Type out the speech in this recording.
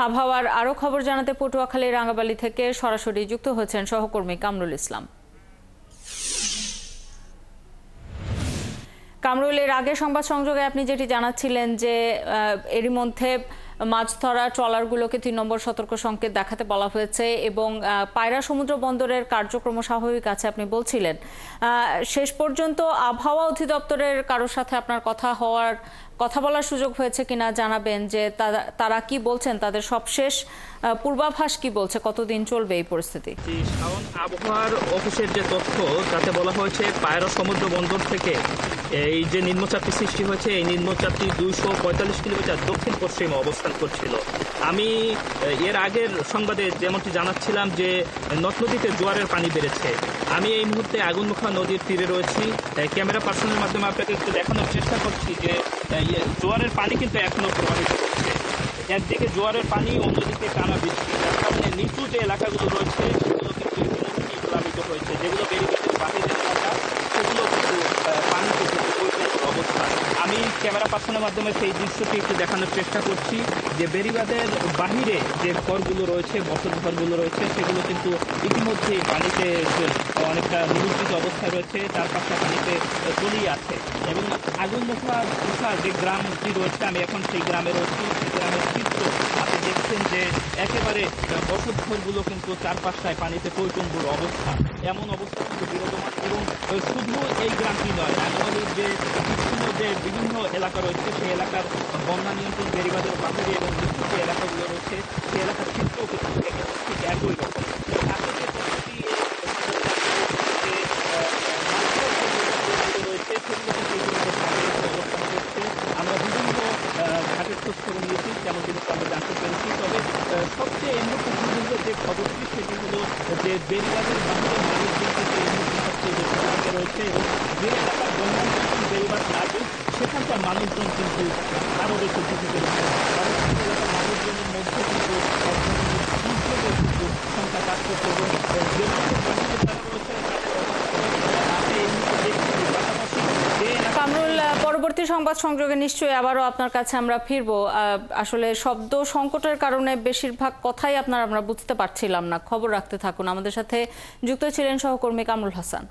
আবহাওয়ার আরো খবর জানাতে পটুয়াখালী রাঙ্গাবালী থেকে সরাসরি যুক্ত হচ্ছেন সহকর্মী কামরুল ইসলাম। কামরুল, এর আগে সংবাদ সংযোগে আপনি যেটি জানাচ্ছিলেন যে এরই মধ্যে মাছ ধরা ট্রলারগুলোকে ৩ নম্বর সতর্ক সংকেত দেখাতে বলা হয়েছে এবং পায়রা সমুদ্র বন্দরের কার্যক্রম স্বাভাবিক আছে আপনি বলছিলেন। শেষ পর্যন্ত আবহাওয়া অধিদপ্তরের কারোর সাথে আপনার কথা বলার সুযোগ হয়েছে কিনা জানাবেন, যে তারা কি বলছেন, তাদের সবশেষ পূর্বাভাস কি বলছে, কতদিন চলবে এই পরিস্থিতি? আবহাওয়ার অফিসের যে তথ্য তাতে বলা হয়েছে পায়রা সমুদ্র বন্দর থেকে এই যে নিম্নচাপটি সৃষ্টি হয়েছে, এই নিম্নচাপটি 245 কিলোমিটার দক্ষিণ পশ্চিমে অবস্থান করছিল। আমি এর আগের সংবাদে যেমনটি জানাচ্ছিলাম যে নদ নদীতে জোয়ারের পানি বেড়েছে। আমি এই মুহূর্তে আগুনমুখা নদীর তীরে রয়েছি। ক্যামেরা পার্সনের মাধ্যমে আপনাকে একটু দেখানোর চেষ্টা করছি যে জোয়ারের পানি কিন্তু এখনো প্রবাহিত হচ্ছে। একদিকে জোয়ারের পানি, অন্যদিকে টানা বৃষ্টি, যার কারণে নিচু যে এলাকাগুলো রয়েছে সেগুলো কিন্তু ইতিমধ্যেই প্লাবিত হয়েছে। যেগুলো বেরিবাদের বাহিরের এলাকা সেগুলো কিন্তু পানিতে অবস্থা। আমি ক্যামেরা পার্সনের মাধ্যমে সেই দৃশ্যটি একটু দেখানোর চেষ্টা করছি যে বেরিবাদের বাহিরে যে ঘরগুলো রয়েছে, বসত ঘরগুলো রয়েছে, সেগুলো কিন্তু ইতিমধ্যেই পানিতে অনেকটা নিমজ্জিত অবস্থায় রয়েছে, চারপাশটা পানিতে তলিয়ে আছে। এবং আগুনমুখা যে গ্রামটি রয়েছে, আমি এখন সেই গ্রামে রয়েছি। সেই গ্রামের চিত্র আপনি দেখছেন যে একেবারে বসত ঘরগুলো কিন্তু চারপাশটায় পানিতে টইটুম্বুর অবস্থা। এমন অবস্থা কিন্তু বিরাজমান। এবং শুধু এই গ্রামটি নয়, রাঙ্গামাটির যে বিভিন্ন এলাকা রয়েছে সেই এলাকার বন্যা নিয়ন্ত্রণ বেড়িবাঁধের বাহিরে এবং নিচু যে এলাকাগুলো রয়েছে সেই এলাকার চিত্রও কিন্তু ঠিক একই রকম। আমরা বিভিন্ন ঘাটের খোঁজ খবর নিয়েছি, যেমন কিন্তু আমরা জানতে পেরেছি। তবে সবচেয়ে এই মুহূর্তে পর্যন্ত যে খবরটি সেটি হলো যে বেড়িবাঁধের বাহিরে মানুষজন কিন্তু এই মুহূর্তে সবচেয়ে বেশি সংখ্যা রয়েছে এবং যে এলাকার বন্যা নিয়ন্ত্রণ বেড়িবাঁধ লাগে সেখানকার মানুষজন কিন্তু আরও বেশি ঝুঁকিতে রয়েছে। কারণ এলাকার মানুষজনের মধ্যে কিন্তু দুর্যোগের কিন্তু সংখ্যা কাজ করছে এবং বেড়িবাঁধের বাহিরে যারা রয়েছে কামরুল, পরবর্তী সংবাদ সংযোগে নিশ্চয়ই আবারও আপনার কাছে আমরা ফিরবো। আসলে শব্দ সংকটের কারণে বেশিরভাগ কথাই আমরা বুঝতে পারছিলাম না। খবর রাখতে থাকুন। আমাদের সাথে যুক্ত ছিলেন সহকর্মী কামরুল হাসান।